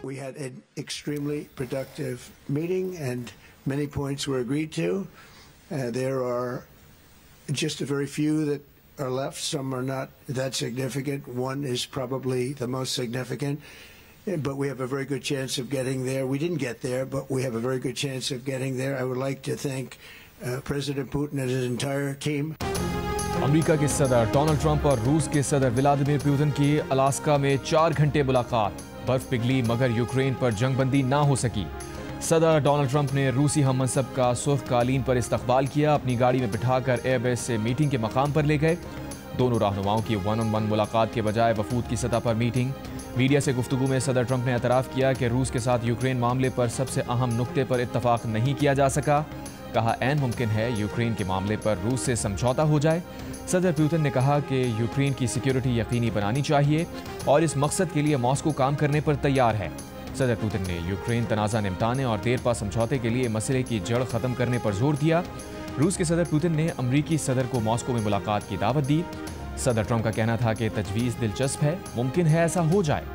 We had an extremely productive meeting and many points were agreed to. There are just a very few that are left. Some are not that significant. One is probably the most significant, but we have a very good chance of getting there. We didn't get there, but we have a very good chance of getting there. I would like to thank President Putin and his entire team. America के सदर Donald Trump और रूस के सदर Vladimir Putin की Alaska में 4 घंटे मुलाकात। बर्फ पिघली मगर यूक्रेन पर जंगबंदी ना हो सकी। सदर डोनाल्ड ट्रंप ने रूसी हममनसब का सुर्खकालीन पर इस्तकबाल किया। अपनी गाड़ी में बिठाकर एयरबेस से मीटिंग के मकाम पर ले गए। दोनों रहनुमाओं की वन-ऑन-वन मुलाकात के बजाय वफूद की सतह पर मीटिंग। मीडिया से गुफ्तगू में सदर ट्रंप ने एतराफ़ किया कि रूस के साथ यूक्रेन मामले पर सबसे अहम नुक्ते पर इत्तफाक नहीं किया जा सका। कहा ऐन मुमकिन है यूक्रेन के मामले पर रूस से समझौता हो जाए। सदर पुतिन ने कहा कि यूक्रेन की सिक्योरिटी यकीनी बनानी चाहिए और इस मकसद के लिए मॉस्को काम करने पर तैयार है। सदर पुतिन ने यूक्रेन तनाज़ा निपटाने और देरपा समझौते के लिए मसले की जड़ ख़त्म करने पर जोर दिया। रूस के सदर पुतिन ने अमरीकी सदर को मॉस्को में मुलाकात की दावत दी। सदर ट्रंप का कहना था कि तजवीज़ दिलचस्प है, मुमकिन है ऐसा हो जाए।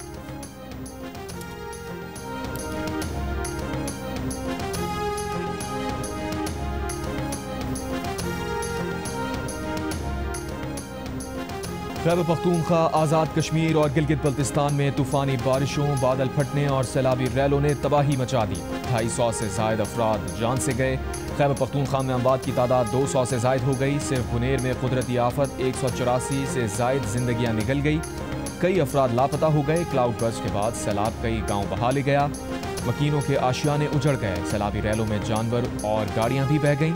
खैबर पख्तूनख्वा, आज़ाद कश्मीर और गिलगित बल्तिस्तान में तूफ़ानी बारिशों, बादल फटने और सैलाबी रैलों ने तबाही मचा दी। 250 से ज़ायद अफराद जान से गए। खैबर पख्तूनख्वा में अमवात की तादाद 200 से ज़ायद हो गई। सिर्फ बुनेर में कुदरती आफत 184 से ज़ायद जिंदगियाँ निकल गई। कई अफराद लापता हो गए। क्लाउड बर्स्ट के बाद सैलाब कई गाँव बहा ले गया। मकीनों के आशियाने उजड़ गए। सैलाबी रैलों में जानवर और गाड़ियाँ भी बह गईं।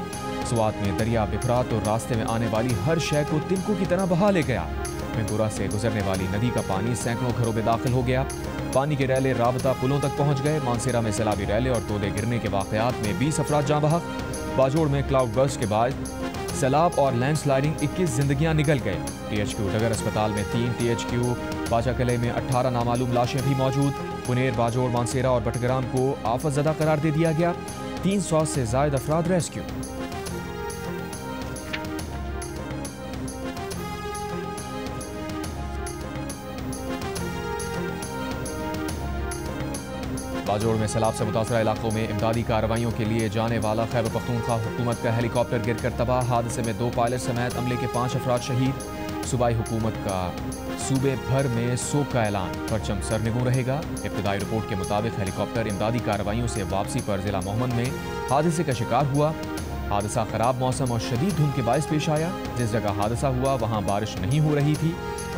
स्वात में दरिया बिखरा तो रास्ते में आने वाली हर शय को तिनकों की तरह बहा ले गया। मिंगुरा से गुजरने वाली नदी का पानी सैकड़ों घरों में दाखिल हो गया। पानी के रैले राबता पुलों तक पहुंच गए। मानसेरा में सैलाबी रैले और तोदे गिरने के वाकयात में 20 अफराद जाँ बहक। बाजोड़ में क्लाउड बर्स्ट के बाद सैलाब और लैंडस्लाइडिंग 21 जिंदगियां निकल गए। THQ डगर अस्पताल में 3, THQ बाचाकले में 18 नामालूम लाशें भी मौजूद। पुनेर, बाजोड़, मानसेरा और बटग्राम को आफतज़दा करार दे दिया गया। 300 से ज़ायद अफराद रेस्क्यू। बाजोड़ में सैलाब से मुतासरा इलाकों में इमदादी कार्रवाइयों के लिए जाने वाला खैबर पख्तूनख्वा हुकूमत का हेलीकॉप्टर गिरकर तबाह। हादसे में 2 पायलट समेत अमले के 5 अफराद शहीद। सूबाई हुकूमत का सूबे भर में सोग का ऐलान, परचम सरनिगूं रहेगा। इब्तदाई रिपोर्ट के मुताबिक हेलीकॉप्टर इमदादी कार्रवाइयों से वापसी पर जिला मोहम्मद में हादसे का शिकार हुआ। हादसा खराब मौसम और शदीद धुंध के बायस पेश आया। जिस जगह हादसा हुआ वहाँ बारिश नहीं हो रही थी।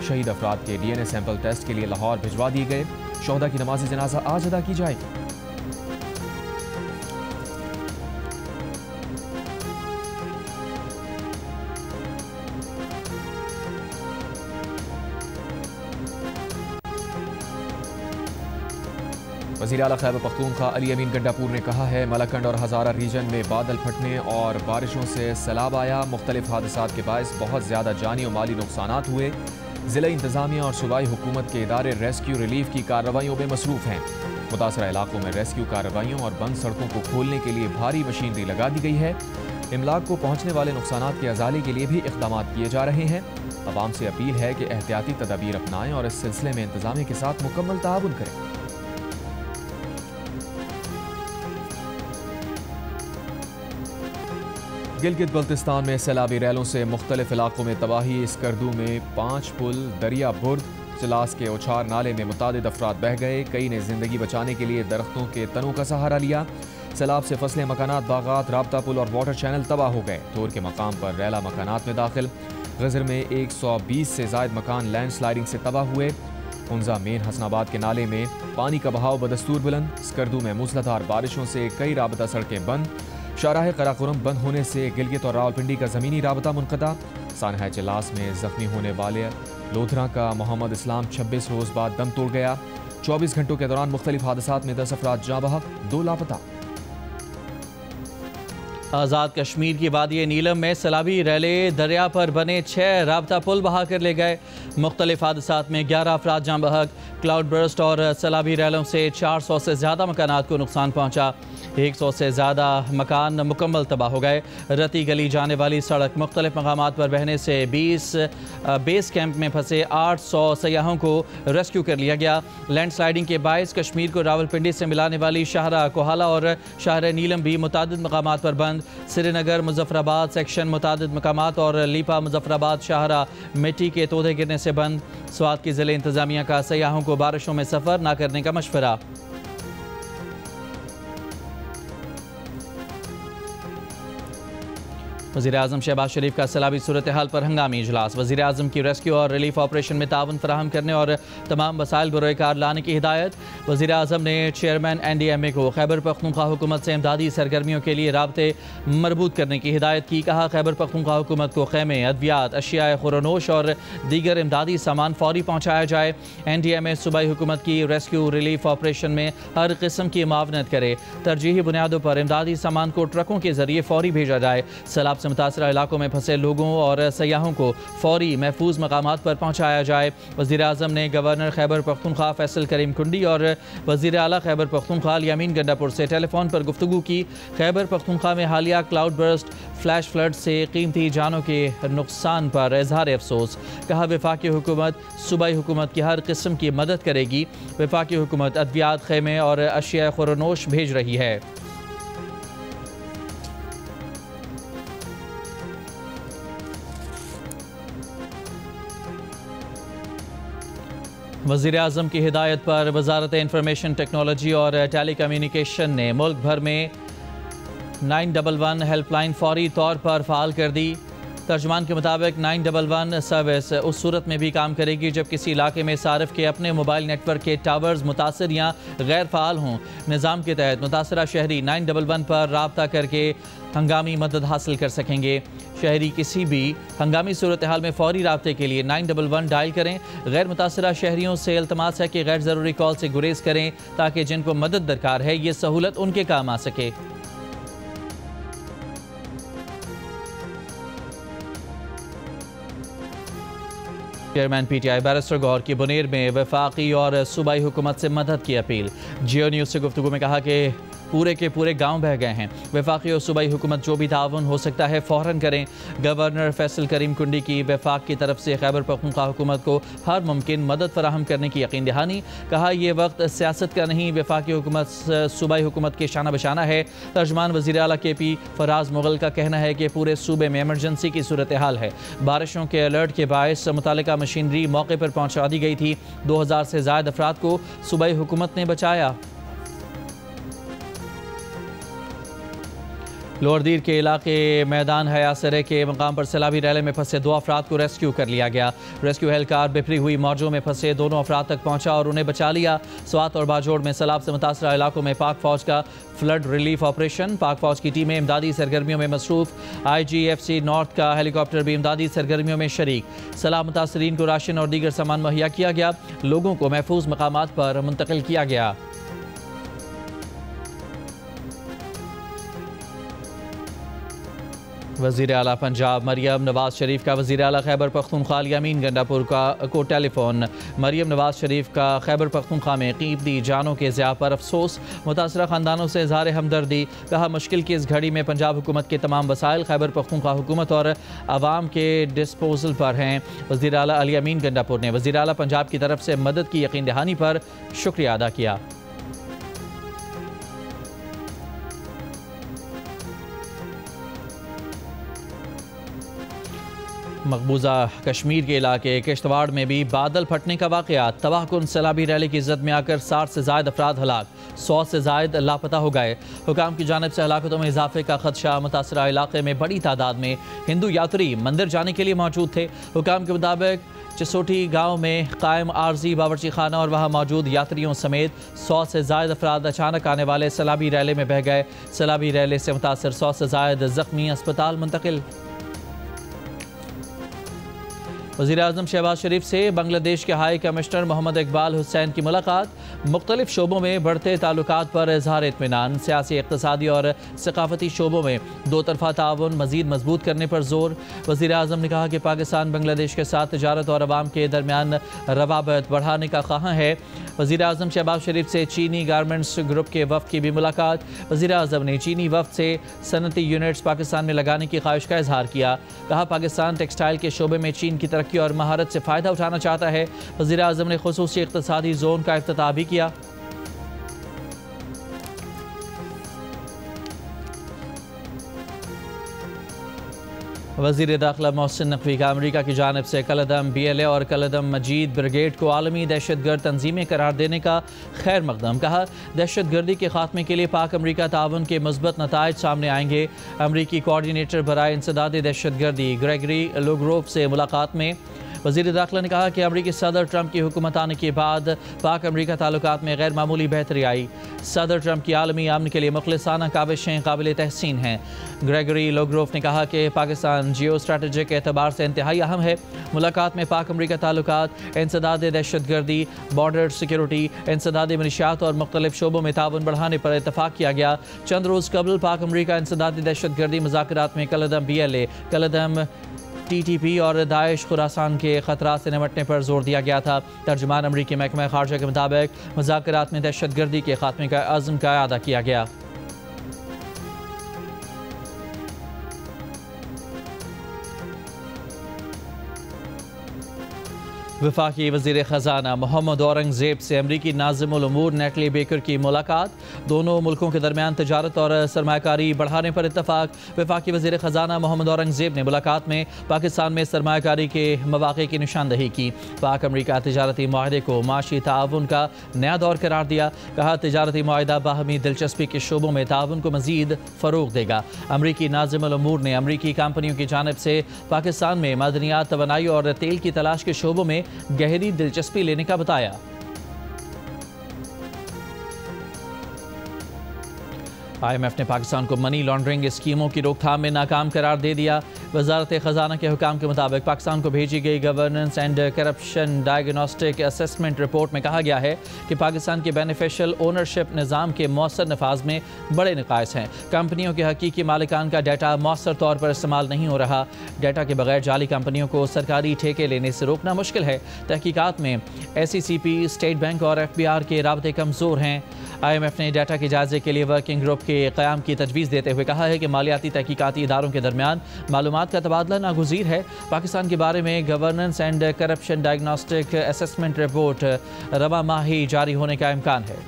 शहीद अफराद के DNA सैंपल टेस्ट के लिए लाहौर भिजवा दिए गए। शोहदा की नमाज जनाजा आज अदा की जाएगी। वज़ीर आला खैबर पख्तूनख्वा अली अमीन गंडापुर ने कहा है मलकंड और हज़ारा रीजन में बादल फटने और बारिशों से सैलाब आया। मुख्तलिफ हादसात के बायस बहुत ज़्यादा जानी और माली नुकसानात हुए। ज़िला इंतज़ामिया और सूबाई हुकूमत के इदारे रेस्क्यू रिलीफ की कार्रवाइयों में मसरूफ़ हैं। मुतासरा इलाकों में रेस्क्यू कार्रवाइयों और बंद सड़कों को खोलने के लिए भारी मशीनरी लगा दी गई है। इमलाक को पहुँचने वाले नुकसानात के अजाले के लिए भी इक़दाम किए जा रहे हैं। अवाम से अपील है कि एहतियाती तदाबीर अपनाएं और इस सिलसिले में इंतज़ामिया के साथ मुकम्मल ताउन करें। गिलगित बल्तिस्तान में सैलाबी रैलों से मुख्तलिफ इलाकों में तबाही। स्कर्दू में 5 पुल, दरिया बुर्द, सिलास के ओछार नाले में मुतादिद अफराद बह गए। कई ने जिंदगी बचाने के लिए दरख्तों के तनों का सहारा लिया। सैलाब से फसलें, मकानात, बागात, राबता पुल और वाटर चैनल तबाह हो गए। तोर के मकाम पर रैला मकानात में दाखिल। गजर में 120 से ज़ायद मकान लैंड स्लाइडिंग से तबाह हुए। हुंजा मेन हसनाबाद के नाले में पानी का बहाव बदस्तूर बुलंद। स्कर्दू में मूसलाधार बारिशों से कई राबता सड़कें बंद। शाहराह कराकोरम बंद होने से गिलगित और रावलपिंडी का ज़मीनी राबता मुनक़ता। सानहा चिलास में ज़ख्मी होने वाले लोधरा का मोहम्मद इस्लाम 26 रोज़ बाद दम तोड़ गया। 24 घंटों के दौरान मुख्तलिफ हादसात में 10 अफराद जाँ बहक, 2 लापता। आज़ाद कश्मीर की वादी नीलम में सैलाबी रैले दरिया पर बने 6 राबता पुल बहा कर ले गए। मुख्तलिफ हादसात में 11 अफराद जाँ बहक। क्लाउड बर्स्ट और सैलाबी रैलों से 400 से ज़्यादा मकानात को नुकसान पहुँचा। 100 से ज़्यादा मकान मुकम्मल तबाह हो गए। रती गली जाने वाली सड़क मुख्तलिफ मकामात पर बहने से 20 बेस कैंप में फंसे 800 सयाहों को रेस्क्यू कर लिया गया। लैंड स्लाइडिंग के बायस कश्मीर को रावलपिंडी से मिलाने वाली शाहरा कोहाला और शाहर नीलम भी मुतादिद मकामात पर बंद। श्रीनगर मुजफ्फराबाद सेक्शन मुतादिद मकामात और लीपा मुजफ्फराबाद शाहरा मिट्टी के तोदे गिरने से बंद। स्वात की ज़िले इंतजामिया का सयाहों को बारिशों में सफ़र न करने का मशवरा। वज़ीर-ए-आज़म शहबाज शरीफ का सैलाबी सूरत हाल पर हंगामी इजलास। वज़ीर-ए-आज़म की रेस्क्यू और रिलीफ ऑपरेशन में ताउन फराहम करने और तमाम वसाइल बरोकार लाने की हिदायत। वज़ीर-ए-आज़म ने चेयरमैन NDMA को खैबर पख्तूनख्वा हुकूमत से इमदादी सरगर्मियों के लिए राब्ते मरबूत करने की हिदायत की। कहा खैबर पख्तूनख्वा हुकूमत को खैमे, अद्वियात, अशियाए खुरनोश और दीगर इमदादी सामान फौरी पहुँचाया जाए। NDMA सूबाई हुकूमत की रेस्क्यू रिलीफ ऑपरेशन में हर किस्म की मावनत करे। तरजीही बुनियादों पर इमदादी सामान को ट्रकों के जरिए फौरी भेजा जाए। सैलाब से मुतासरा इलाकों में फंसे लोगों और सयाहों को फौरी महफूज मकामात पर पहुँचाया जाए। वज़ीर-ए-आज़म ने गवर्नर खैबर पख्तूनख्वा फैसल करीम कुंडी और वज़ीर आला खैबर पख्तूनख्वा यामीन गंडापुर से टेलीफोन पर गुफ्तगू की। खैबर पख्तूनख्वा में हालिया क्लाउड बर्स्ट, फ्लैश फ्लड से कीमती जानों के नुकसान पर इजहार अफसोस। कहा वफाकी हुकूमत सूबाई हुकूमत की हर किस्म की मदद करेगी। वफाकी हुकूमत अद्वियात, खैमे और अशिया खुरनोश भेज रही है। वज़ीर-ए-आज़म की हिदायत पर वज़ारत इंफॉर्मेशन टेक्नोलॉजी और टेली कम्युनिकेशन ने मुल्क भर में 911 हेल्पलाइन फौरी तौर पर फ़ाल कर दी। तर्जमान के मुताबिक 911 सर्विस उस सूरत में भी काम करेगी जब किसी इलाके में सारिफ के अपने मोबाइल नेटवर्क के टावर्स मुतासर या गैर फ़ाल हों। निज़ाम के तहत मुतासरा शहरी 911 पर राब्ता करके हंगामी मदद हासिल कर सकेंगे। शहरी किसी भी हंगामी सूरत हाल में फौरी राब्ते के लिए 911 डायल करें। गैर मुतासरा शहरियों से इल्तमास है कि गैर ज़रूरी कॉल से गुरेज करें ताकि जिनको मदद दरकार है ये सहूलत उनके काम आ सके। चेयरमैन PTI बैरिस्टर गौर की बुनेर में वफाकी और सूबाई हुकूमत से मदद की अपील। जियो न्यूज़ से गुफ्तगू में कहा कि पूरे के पूरे गांव बह गए हैं। वफाकी और सूबाई हुकूमत जो भी ताउन हो सकता है फ़ौरन करें। गवर्नर फैसल करीम कुंडी की वफाक की तरफ से खैबर पख्तूनख्वा हुकूमत को हर मुमकिन मदद फराहम करने की यकीन दहानी। कहा यह वक्त सियासत का नहीं, वफाकी हुकूमत सूबाई हुकूमत के शाना बशाना है। तर्जमान वज़ीर आला KP फराज मुगल का कहना है कि पूरे सूबे में एमरजेंसी की सूरत हाल है। बारिशों के अलर्ट के बायस मुतालिका मशीनरी मौके पर पहुँचा दी गई थी। 2000 से ज़ायद अफराद को सूबाई हुकूमत ने बचाया। लोअर दीर के इलाके मैदान हयासरे के मकाम पर सैलाबी रैले में फंसे 2 अफराद को रेस्क्यू कर लिया गया। रेस्क्यू एहलकार बिफरी हुई मौजों में फंसे 2 अफराद तक पहुंचा और उन्हें बचा लिया। स्वात और बाजोड़ में सैलाब से मुतासरा इलाकों में पाक फौज का फ्लड रिलीफ ऑपरेशन। पाक फौज की टीमें इमदादी सरगर्मियों में मसरूफ। IGFC नॉर्थ का हेलीकॉप्टर भी इमदादी सरगर्मियों में शरीक। सैलाब मुतासरीन को राशन और दीगर सामान मुहैया किया गया। लोगों को महफूज मकामात पर मुंतकिल किया गया। वज़ीर आला पंजाब मरियम नवाज शरीफ का वज़ीर आला खैबर पख्तूनख्वा यामीन गंडापुर को टेलीफोन। मरियम नवाज शरीफ का खैबर पख्तूनख्वा में कीमती जानों के ज़िया पर अफसोस। मुतासरा ख़ानदानों से इज़हार हमदर्दी। कहा मुश्किल की इस घड़ी में पंजाब हुकूमत के तमाम वसाइल खैबर पख्तूनख्वा हुकूमत और आवाम के डिस्पोजल पर हैं। वज़ीर आला अल यामीन गंडापुर ने वज़ीर आला पंजाब की तरफ से मदद की यकीन दहानी पर शुक्रिया अदा किया। मकबूजा कश्मीर के इलाके किश्तवाड़ में भी बादल फटने का वाक़या। तबाहकुन सैलाबी रैली की जद में आकर 60 से ज़ायद अफराद हलाक, 100 से ज़ायद लापता हो गए। हुकाम की जानिब से हलाकतों में इजाफे का खदशा। मुतासरा इलाके में बड़ी तादाद में हिंदू यात्री मंदिर जाने के लिए मौजूद थे। हुकाम के मुताबिक चिसोटी गांव में कायम आर्जी बावर्ची खाना और वहां मौजूद यात्रियों समेत 100 से ज़ायद अफराद अचानक आने वाले सैलाबी रैले में बह गए। सैलाबी रैले से मुतासर 100 से ज़ायद ज़ख्मी अस्पताल मुंतकिल। वज़ीर-ए-आज़म शहबाज शरीफ से बांग्लादेश के हाई कमिश्नर मोहम्मद इकबाल हुसैन की मुलाकात। मुख्तलिफ शोबों में बढ़ते ताल्लुकात पर इज़हार इत्मीनान। सियासी, इक़्तिसादी और सकाफ़ती शोबों में दो तरफ़ा ताउन मज़ीद मजबूत करने पर जोर। वज़ीर-ए-आज़म ने कहा कि पाकिस्तान बांग्लादेश के साथ तजारत और अवाम के दरमियान रवाबत बढ़ाने का ख़्वाहां है। वज़ीर-ए-आज़म शहबाज शरीफ से चीनी गारमेंट्स ग्रुप के वफ़द की भी मुलाकात। वज़ीर-ए-आज़म ने चीनी वफ़द से सनती यूनिट्स पाकिस्तान में लगाने की ख्वाहिश का इजहार किया। कहा पाकिस्तान टेक्सटाइल के शोबे में चीन की तरक्की और महारत से फ़ायदा उठाना चाहता है। वज़ीर-ए-आज़म ने खुसूसी इक़्तिसादी जोन का इफ्तिताह भी किया। वज़ीर दाखिला मोहसिन नकवी का अमरीका की जानिब से कलदम BLA और कलदम मजीद ब्रिगेड को आलमी दहशतगर्द तंजीमें करार देने का खैर मकदम। कहा दहशतगर्दी के खात्मे के लिए पाक अमरीका ताउन के मुस्बत नताइज सामने आएंगे। अमरीकी कोऑर्डिनेटर बराए इंसदाद दहशतगर्दी ग्रेगरी लोग्रोव से मुलाकात में वज़ीर दाखिला ने कहा कि अमरीकी सदर ट्रंप की हुकूमत आने के बाद पाक अमरीका ताल्लुकात में गैर मामूली बेहतरी आई। सदर ट्रंप की आलमी अमन के लिए मुखलिसाना काविशें काबिल तहसीन हैं। ग्रेगरी लोग्रोव ने कहा कि पाकिस्तान जियो स्ट्रेटजिक एतबार से इंतहाई अहम है। मुलाकात में पाक अमरीका ताल्लुकात, इंसदाद दहशतगर्दी, बॉर्डर सिक्योरिटी, इंसदाद मिलिशियात और मुख्तलिफ शोबों में ताउन बढ़ाने पर इतफाक़ किया गया। चंद रोज़ कबल पाक अमरीका इंसदाद दहशतगर्दी मुज़ाकरात में कलदम BLA, कलदम TTP और दाइश खुरासान के ख़तरात से निपटने पर जोर दिया गया था। तर्जुमान अमरीकी महकमा ख़ारजा के मुताबिक मुज़ाकरात में दहशतगर्दी के खात्मे का अज़्म का अदा किया गया। वफाकी वज़ीर ख़जाना मोहम्मद औरंगज़ेब से अमरीकी नाज़िमुल उमूर नेटली बेकर की मुलाकात। दोनों मुल्कों के दरमियान तजारत और सरमायाकारी बढ़ाने पर इत्तफाक। वफाकी वज़ीर ख़जाना मोहम्मद औरंगज़ेब ने मुलाकात में पाकिस्तान में सरमायाकारी के मौक़े की निशानदही की। पाक अमरीका तजारती माहदे को माशी ताउन का नया दौर करार दिया। कहा तजारती माहदा बाहमी दिलचस्पी के शोबों में ताउन को मज़ीद फ़रोग़ देगा। अमरीकी नाज़िमुल उमूर ने अमरीकी कंपनियों की जानिब से पाकिस्तान में मदनियात, तवानाई और तेल की तलाश के शोबों में गहरी दिलचस्पी लेने का बताया। IMF ने पाकिस्तान को मनी लॉन्ड्रिंग स्कीमों की रोकथाम में नाकाम करार दे दिया। वज़ारत ख़जाना के हुकाम के मुताबिक पाकिस्तान को भेजी गई governance and corruption diagnostic assessment report में कहा गया है कि पाकिस्तान के बेनिफिशियल ओनरशिप निज़ाम के मौसर नफाज में बड़े निकायस हैं। कंपनियों के हकीकी मालिकान का डाटा मौसर तौर पर इस्तेमाल नहीं हो रहा। डाटा के बगैर जाली कंपनियों को सरकारी ठेके लेने से रोकना मुश्किल है। तहकीकात में SECP, स्टेट बैंक और FBR के राबते कमज़ोर हैं। IMF ने डाटा के जायजे के लिए वर्किंग ग्रुप के क़याम की तजवीज़ देते हुए कहा है कि मालियाती तहकीकाती इदारों के दरमियान मालूमात का तबादला नागुज़ीर है। पाकिस्तान के बारे में governance and corruption diagnostic assessment report रवा माह ही जारी होने का इम्कान है।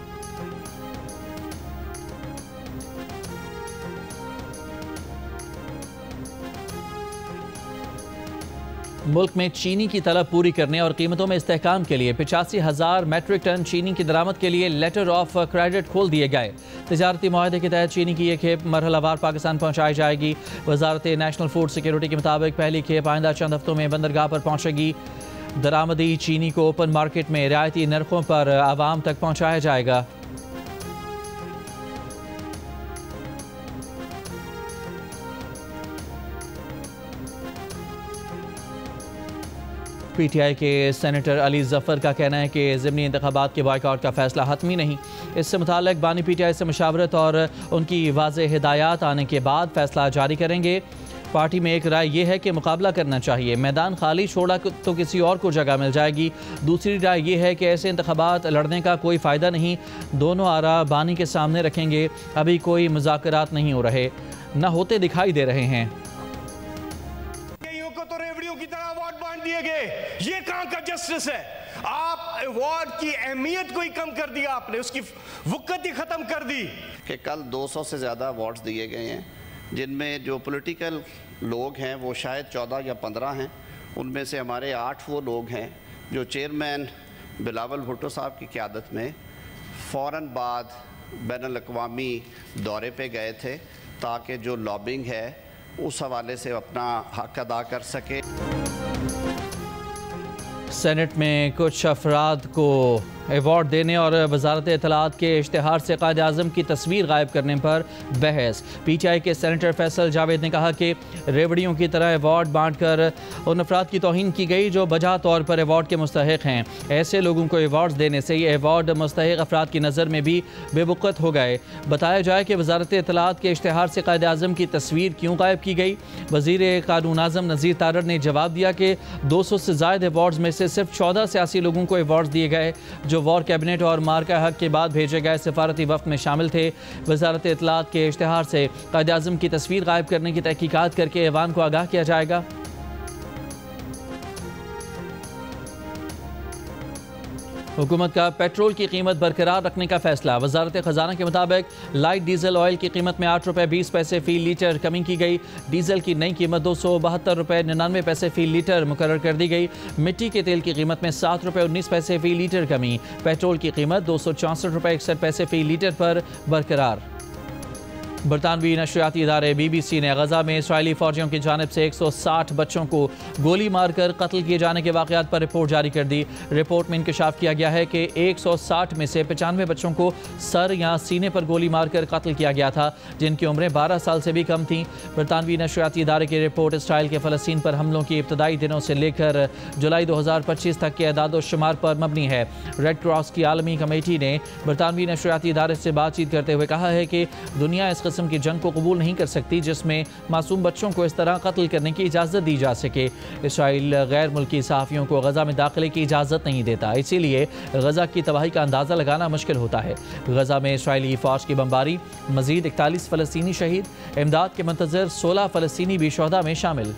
मुल्क में चीनी की तलब पूरी करने और कीमतों में इस्तेहकाम के लिए 85,000 मेट्रिक टन चीनी की दरामद के लिए लेटर ऑफ क्रेडिट खोल दिए गए। तजारती मुआहदे के तहत चीनी की एक खेप मरहलावार पाकिस्तान पहुँचाई जाएगी। वजारत नेशनल फूड सिक्योरिटी के मुताबिक पहली खेप आइंदा चंद हफ्तों में बंदरगाह पर पहुँचेगी। दरामदी चीनी को ओपन मार्केट में रियायती नरखों पर आवाम तक पहुँचाया जाएगा। PTI के सेनेटर अली जफ़र का कहना है कि ज़िमनी इंतखाबात के बाइकआउट का फ़ैसला हतमी नहीं। इससे मुताल्लिक़ बानी PTI से मशावरत और उनकी वाज़ेह हिदायत आने के बाद फ़ैसला जारी करेंगे। पार्टी में एक राय ये है कि मुकाबला करना चाहिए, मैदान खाली छोड़ा तो किसी और को जगह मिल जाएगी। दूसरी राय ये है कि ऐसे इंतखाबात लड़ने का कोई फ़ायदा नहीं। दोनों आरा बानी के सामने रखेंगे। अभी कोई मुज़ाकरात नहीं हो रहे, न होते दिखाई दे रहे हैं। तो रेवड़ियों की तरह अवार्ड बांट दिए गए, ये कहां का जस्टिस है? आप अवार्ड की अहमियत को ही कम कर दिया, आपने उसकी वक़्त ही खत्म कर दी। कि कल 200 से ज़्यादा अवार्ड्स दिए गए हैं, जिनमें जो पॉलिटिकल लोग हैं वो शायद 14 या 15 हैं। उनमें से हमारे 8 वो लोग हैं जो चेयरमैन बिलावल भुट्टो साहब की क़यादत में फ़ौरन बाद बैनुल अक़वामी दौरे पे गए थे ताकि जो लॉबिंग है उस हवाले से अपना हक अदा कर सके। सेनेट में कुछ अफराद को अवार्ड देने और वजारत इत्तलात के इश्तिहार से कायद आज़म की तस्वीर गायब करने पर बहस। PTI के सेनेटर फैसल जावेद ने कहा कि रेवड़ियों की तरह अवार्ड बांट कर उन अफराद की तौहीन की गई जो बजा तौर पर अवार्ड के मुस्तहिक हैं। ऐसे लोगों को अवार्ड देने से ये अवार्ड मुस्तहिक अफराद की नज़र में भी बेवकूफ़ हो गए। बताया जाए कि वजारत इत्तलात के इश्तिहार से कायद आज़म की तस्वीर क्यों गायब की गई। वज़ीर कानून आज़म नज़ीर तारड़ ने जवाब दिया कि 200 से ज़ायद अवार्ड्स में से सिर्फ 14 सियासी लोगों को अवार्ड दिए गए जो वॉर कैबिनेट और मार्का हक के बाद भेजे गए सिफारती वफ़द में शामिल थे। वजारत इत्तलात के इश्तिहार से कायद आज़म की तस्वीर गायब करने की तहकीकात करके ऐवान को आगाह किया जाएगा। हुकूमत का पेट्रोल की कीमत बरकरार रखने का फैसला। वजारत खजाना के मुताबिक लाइट डीजल ऑयल की कीमत में 8 रुपये 20 पैसे फ़ी लीटर कमी की गई। डीजल की नई कीमत 272 रुपये 99 पैसे फ़ी लीटर मुकर्रर कर दी गई। मिट्टी के तेल की कीमत में 7 रुपये 19 पैसे फ़ी लीटर कमी। पेट्रोल की कीमत 264 रुपये 61 पैसे फ़ी लीटर पर बरकरार। बरतानवी नशरियाती इदारे BBC ने गजा में इसराइली फौजियों की जानिब से 160 बच्चों को गोली मारकर कत्ल किए जाने के वाक़यात पर रिपोर्ट जारी कर दी। रिपोर्ट में इंकशाफ किया गया है कि 160 में से 95 बच्चों को सर या सीने पर गोली मारकर कत्ल किया गया था, जिनकी उम्रें 12 साल से भी कम थीं। बरतानवी नशरियाती इदारे की रिपोर्ट इसराइल के फ़लस्तीन पर हमलों की इब्तदाई दिनों से लेकर जुलाई 2025 तक के एदाद शुमार पर मबनी है। रेड क्रॉस की आलमी कमेटी ने बरतानवी नशरियाती इदारे से बातचीत करते हुए कहा है कि दुनिया इस किस्म की जंग को कबूल नहीं कर सकती जिसमें मासूम बच्चों को इस तरह कत्ल करने की इजाज़त दी जा सके। इसराइल गैर मुल्की सहाफ़ियों को गजा में दाखिले की इजाज़त नहीं देता, इसीलिए गजा की तबाही का अंदाज़ा लगाना मुश्किल होता है। गजा में इसराइली फ़ौज की बमबारी, मज़ीद 41 फ़लस्तीनी शहीद, इमदाद के मंतज़र 16 फ़लस्तीनी भी शोहदा में शामिल।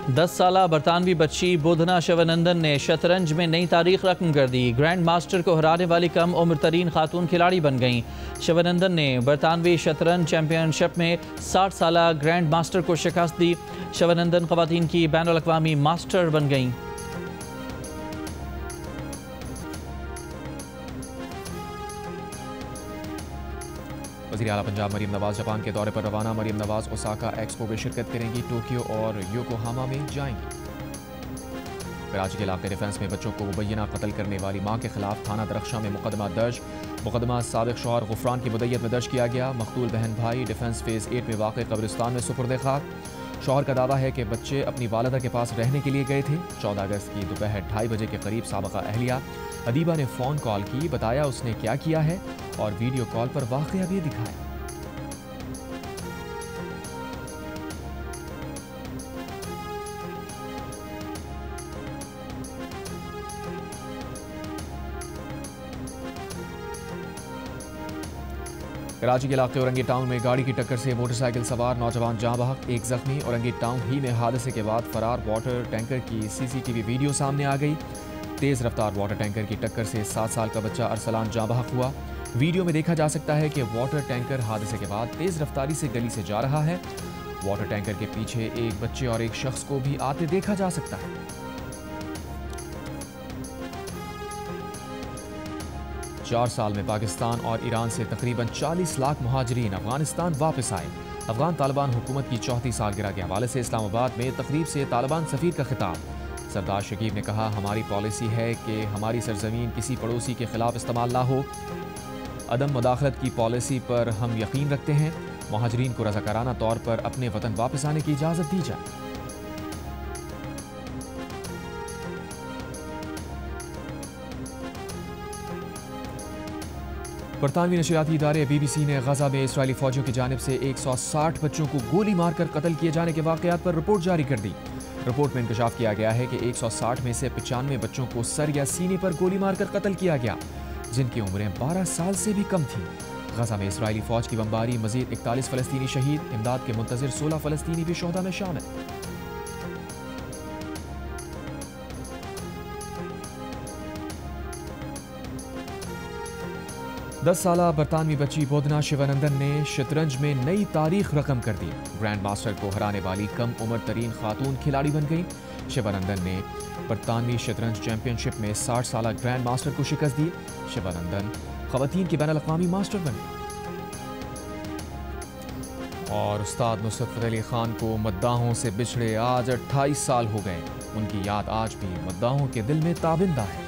दस साला बरतानवी बच्ची बोधना शिवानंदन ने शतरंज में नई तारीख रकम कर दी। ग्रैंड मास्टर को हराने वाली कम उम्र तरीन खातून खिलाड़ी बन गईं। शिवानंदन ने बरतानवी शतरंज चैंपियनशिप में 60 साला ग्रैंड मास्टर को शिकस्त दी। शिवानंदन ख़वातीन की बैनुल अक़वामी मास्टर बन गईं। वज़ीर आला पंजाब मरीम नवाज़ जापान के दौरे पर रवाना। मरीम नवाज़ ओसाका एक्सपो में शिरकत करेंगी। टोक्यो और योकोहामा में जाएंगी। कराची के इलाके डिफेंस में बच्चों को मुबैना कत्ल करने वाली मां के खिलाफ थाना दरख्शां में मुकदमा दर्ज। मुकदमा साबिक शौहर गुफरान की मुद्दत में दर्ज किया गया। मकतूल बहन भाई डिफेंस फेज़ 8 में वाक़ कब्रिस्तान में सुपुर्द खाक। शौहर का दावा है कि बच्चे अपनी वालिदा के पास रहने के लिए गए थे। 14 अगस्त की दोपहर 2:30 बजे के करीब साबिका अहलिया अदीबा ने फ़ोन कॉल की, बताया उसने क्या किया है और वीडियो कॉल पर वाक़या भी दिखाया। कराची के इलाके औरंगी टाउन में गाड़ी की टक्कर से मोटरसाइकिल सवार नौजवान जाँ बहक, एक जख्मी। औरंगी टाउन ही में हादसे के बाद फरार वाटर टैंकर की CCTV वीडियो सामने आ गई। तेज़ रफ्तार वाटर टैंकर की टक्कर से 7 साल का बच्चा अरसलान जाँ बहक हुआ। वीडियो में देखा जा सकता है कि वाटर टैंकर हादसे के बाद तेज़ रफ्तारी से गली से जा रहा है। वाटर टैंकर के पीछे एक बच्चे और एक शख्स को भी आते देखा जा सकता है। चार साल में पाकिस्तान और ईरान से तकरीबन 40 लाख मुहाजिरीन अफगानिस्तान वापस आए। अफगान तालिबान हुकूमत की 34वीं सालगिरह के हवाले से इस्लामाबाद में तकरीब से तालिबान सफ़ीर का खिताब। सरदार शकीब ने कहा, हमारी पॉलिसी है कि हमारी सरजमीन किसी पड़ोसी के खिलाफ इस्तेमाल ना हो। अदम मुदाखलत की पॉलिसी पर हम यकीन रखते हैं। मुहाजिरीन को रज़ाकाराना तौर पर अपने वतन वापस आने की इजाज़त दी जाए। बरतानवी नशरियाती इदारे BBC ने गजा में इसराइली फौजियों की जानिब से 160 बच्चों को गोली मारकर कत्ल किए जाने के वाक़यात पर रिपोर्ट जारी कर दी। रिपोर्ट में इंकशाफ किया गया है कि 160 में से 95 बच्चों को सर या सीने पर गोली मारकर कत्ल किया गया, जिनकी उम्रें 12 साल से भी कम थीं। गजा में इसराइली फौज की बमबारी, मजीद 41 फ़लस्तीनी शहीद, इमदाद के मुंतज़िर 16 फ़लस्तीनी भी शोहदा में शामिल। 10 साला बरतानवी बच्ची बोधना शिवानंदन ने शतरंज में नई तारीख रकम कर दी। ग्रैंड मास्टर को हराने वाली कम उम्र तरीन खातून खिलाड़ी बन गई। शिवानंदन ने बरतानवी शतरंज चैंपियनशिप में 60 साला ग्रैंड मास्टर को शिकस्त दी। शिवानंदन खवातीन की बैनुल अक़वामी मास्टर बनी। और उस्ताद नुसरत फ़तेह अली खान को मद्दाहों से बिछड़े आज 28 साल हो गए। उनकी याद आज भी मद्दाहों के दिल में ताबिंदा है।